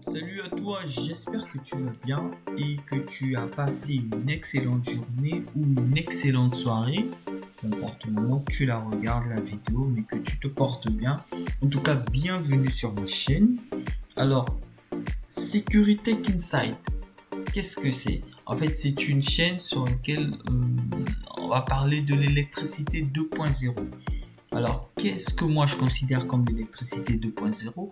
Salut à toi, j'espère que tu vas bien et que tu as passé une excellente journée ou une excellente soirée, peu importe le moment que tu la regardes la vidéo, mais que tu te portes bien. En tout cas, bienvenue sur ma chaîne. Alors, Security Insight, qu'est-ce que c'est? En fait, c'est une chaîne sur laquelle on va parler de l'électricité 2.0. Alors, qu'est-ce que moi je considère comme l'électricité 2.0?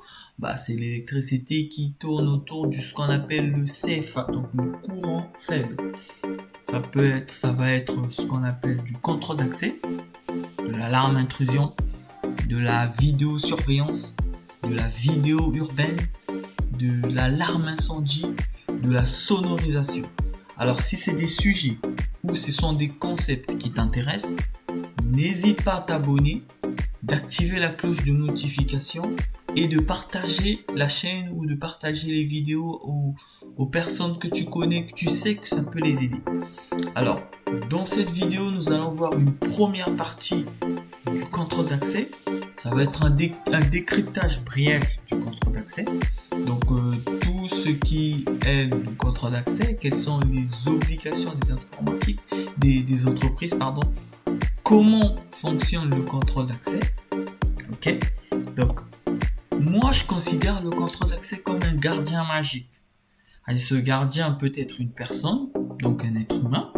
C'est l'électricité qui tourne autour de ce qu'on appelle le CFA, donc le courant faible. Ça va être ce qu'on appelle du contrôle d'accès, de l'alarme intrusion, de la vidéosurveillance, de la vidéo urbaine, de l'alarme incendie, de la sonorisation. Alors, si c'est des sujets ou ce sont des concepts qui t'intéressent, n'hésite pas à t'abonner, d'activer la cloche de notification et de partager la chaîne ou de partager les vidéos aux personnes que tu connais, que tu sais que ça peut les aider. Alors, dans cette vidéo, nous allons voir une première partie du contrôle d'accès. Ça va être un décryptage bref du contrôle d'accès. Donc, tout ce qui est le contrôle d'accès, quelles sont les obligations des entreprises, comment fonctionne le contrôle d'accès. Ok, donc moi je considère le contrôle d'accès comme un gardien magique. Ce gardien peut être une personne, donc un être humain,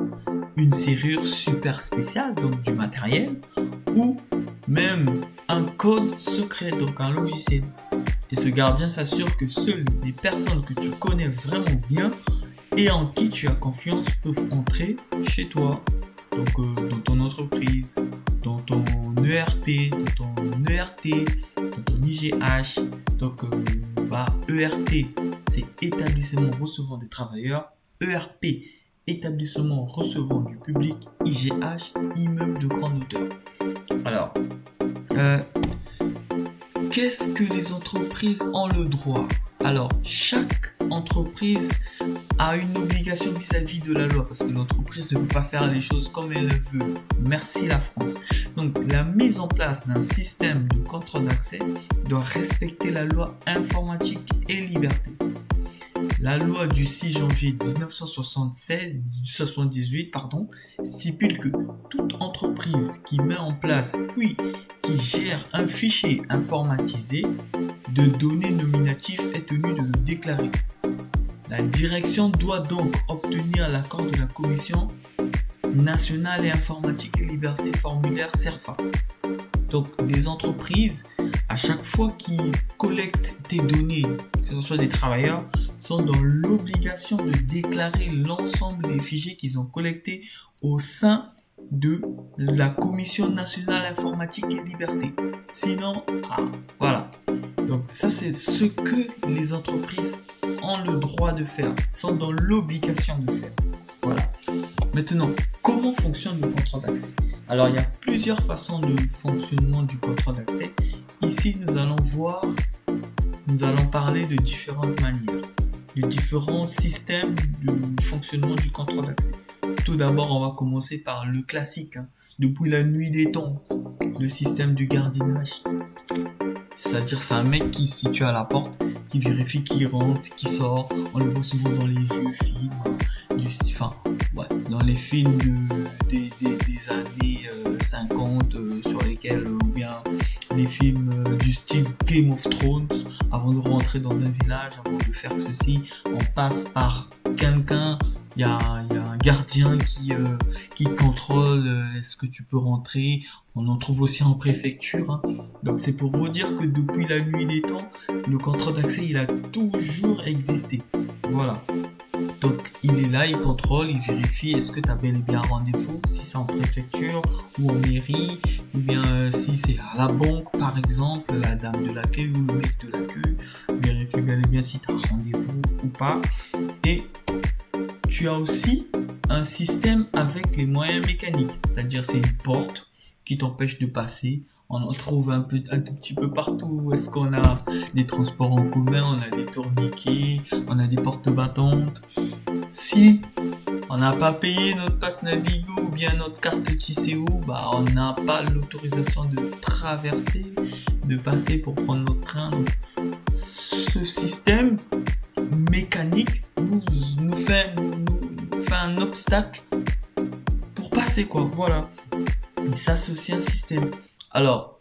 une serrure super spéciale, donc du matériel, ou même un code secret, donc un logiciel. Et ce gardien s'assure que seules les personnes que tu connais vraiment bien et en qui tu as confiance peuvent entrer chez toi. Donc dans ton entreprise, dans ton ERP, dans ton ERT, dans ton IGH. Donc ERT, c'est établissement recevant des travailleurs. ERP, établissement recevant du public. IGH, immeuble de grande hauteur. Alors, qu'est-ce que les entreprises ont le droit? Alors, chaque entreprise a une obligation vis-à-vis de la loi parce que l'entreprise ne peut pas faire les choses comme elle le veut. Merci la France. Donc, la mise en place d'un système de contrôle d'accès doit respecter la loi informatique et liberté. La loi du 6 janvier 1978 stipule que toute entreprise qui met en place puis qui gère un fichier informatisé de données nominatives est tenue de le déclarer. La direction doit donc obtenir l'accord de la Commission nationale et informatique et liberté formulaire CERFA. Donc les entreprises, à chaque fois qu'ils collectent tes données, que ce soit des travailleurs, sont dans l'obligation de déclarer l'ensemble des fichiers qu'ils ont collectés au sein de la Commission nationale informatique et liberté. Sinon, voilà. Donc ça, c'est ce que les entreprises ont le droit de faire, sont dans l'obligation de faire. Voilà. Maintenant, comment fonctionne le contrôle d'accès? Alors, il y a plusieurs façons de fonctionnement du contrôle d'accès. Ici, nous allons parler de différentes manières, de différents systèmes de fonctionnement du contrôle d'accès. Tout d'abord, on va commencer par le classique, depuis la nuit des temps, le système du gardiennage. C'est-à-dire, c'est un mec qui se situe à la porte, qui vérifie qui rentre, qui sort. On le voit souvent dans les vieux films, dans les films des années 50, sur lesquels, ou bien les films du style Game of Thrones, avant de rentrer dans un village, avant de faire ceci, on passe par quelqu'un. Il y a un gardien qui contrôle est-ce que tu peux rentrer. On en trouve aussi en préfecture. Donc c'est pour vous dire que depuis la nuit des temps, le contrôle d'accès, il a toujours existé. Voilà. Donc il est là, il contrôle, il vérifie est-ce que tu as bel et bien un rendez-vous, si c'est en préfecture ou en mairie, ou bien si c'est à la banque par exemple, la dame de l'accueil ou le mec de l'accueil, vérifie bel et bien si tu as un rendez-vous ou pas. Et tu as aussi un système avec les moyens mécaniques, c'est-à-dire c'est une porte qui t'empêche de passer. On en trouve un tout petit peu partout. Est-ce qu'on a des transports en commun, on a des tourniquets, on a des portes battantes. Si on n'a pas payé notre passe Navigo ou bien notre carte Tisséo, on n'a pas l'autorisation de traverser, de passer pour prendre notre train. Donc, ce système mécanique nous fait un obstacle pour passer, quoi. Voilà. Et ça, c'est aussi un système. Alors,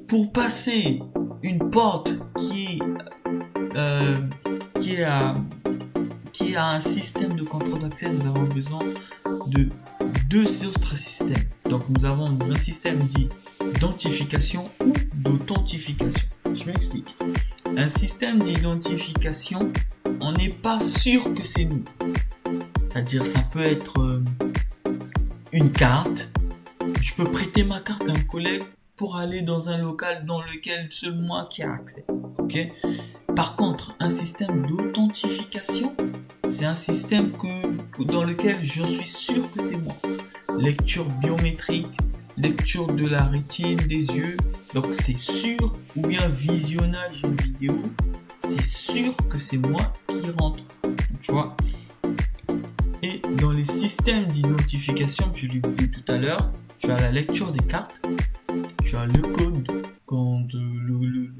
pour passer une porte qui a un système de contrôle d'accès, nous avons besoin de deux autres systèmes. Donc nous avons un système dit d'identification ou d'authentification. Je m'explique. Un système d'identification, on n'est pas sûr que c'est nous. C'est-à-dire, ça peut être une carte. Je peux prêter ma carte à un collègue pour aller dans un local dans lequel seul moi qui a accès. Ok ? Par contre, un système d'authentification, c'est un système dans lequel je suis sûr que c'est moi. Lecture biométrique, lecture de la rétine, des yeux. Donc c'est sûr, ou bien visionnage d'une vidéo, c'est sûr que c'est moi qui rentre. Tu vois ? Et dans les systèmes d'identification, je l'ai dit tout à l'heure, tu as la lecture des cartes, tu as le code, le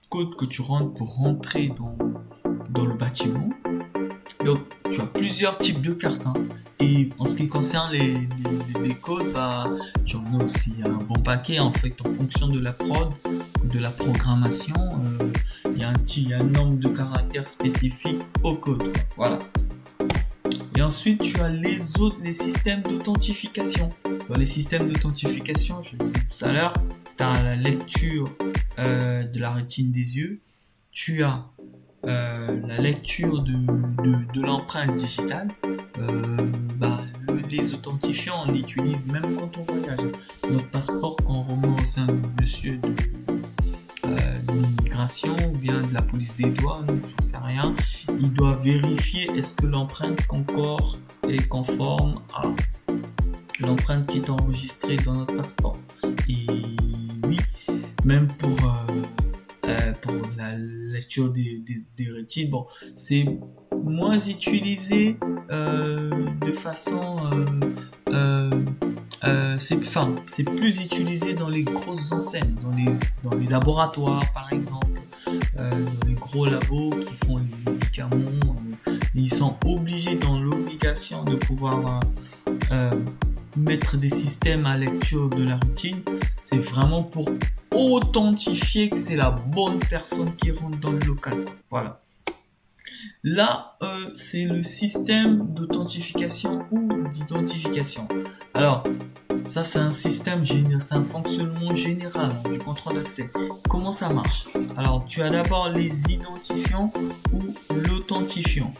code que tu rentres pour rentrer dans le bâtiment. Donc, tu as plusieurs types de cartes. Et en ce qui concerne les codes, tu en as aussi un bon paquet. En fait, en fonction de la prod, de la programmation, il y a un nombre de caractères spécifiques au code. Voilà. Et ensuite, tu as les systèmes d'authentification. Dans les systèmes d'authentification, je le disais tout à l'heure, tu as la lecture de la rétine des yeux. Tu as la lecture de l'empreinte digitale. Les authentifiants, on l'utilise même quand on voyage. Notre passeport, quand on remet au sein de monsieur de l'immigration ou bien de la police des douanes, je ne sais rien, il doit vérifier est-ce que l'empreinte concorde et est conforme à l'empreinte qui est enregistrée dans notre passeport. Et oui, même pour la lecture des rétines, bon, c'est moins utilisé de façon c'est plus utilisé dans les grosses enseignes, dans les laboratoires par exemple, dans les gros labos qui font les médicaments, ils sont obligés dans l'obligation de pouvoir mettre des systèmes à lecture de la rétine. C'est vraiment pour authentifier que c'est la bonne personne qui rentre dans le local. Voilà. Là, c'est le système d'authentification ou d'identification. Alors, ça, c'est un système, c'est un fonctionnement général du contrôle d'accès. Comment ça marche? Alors, tu as d'abord les identifiants ou l'authentifiant.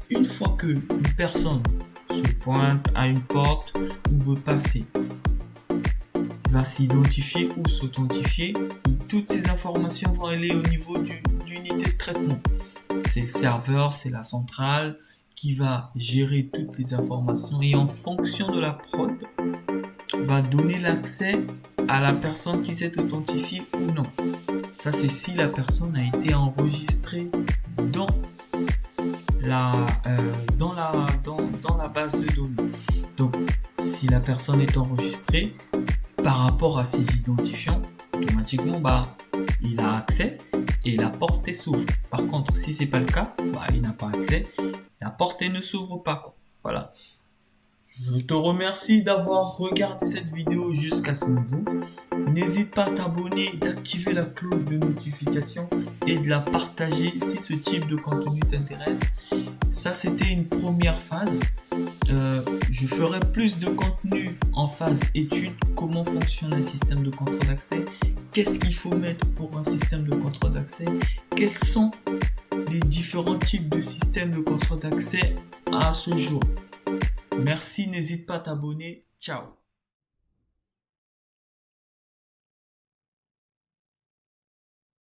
Une fois qu'une personne se pointe à une porte ou veut passer, va s'identifier ou s'authentifier, et toutes ces informations vont aller au niveau d'unité de traitement. C'est le serveur, c'est la centrale qui va gérer toutes les informations et en fonction de la prod, va donner l'accès à la personne qui s'est authentifiée ou non. Ça, c'est si la personne a été enregistrée dans la base de données. Donc, si la personne est enregistrée par rapport à ses identifiants, automatiquement, il a accès et la porte s'ouvre. Par contre, si c'est pas le cas, il n'a pas accès, la porte ne s'ouvre pas. Voilà. Je te remercie d'avoir regardé cette vidéo jusqu'à ce niveau. N'hésite pas à t'abonner, d'activer la cloche de notification et de la partager si ce type de contenu t'intéresse. Ça, c'était une première phase. Je ferai plus de contenu en phase étude, comment fonctionne un système de contrôle d'accès, qu'est-ce qu'il faut mettre pour un système de contrôle d'accès, quels sont les différents types de systèmes de contrôle d'accès à ce jour. Merci, n'hésite pas à t'abonner. Ciao.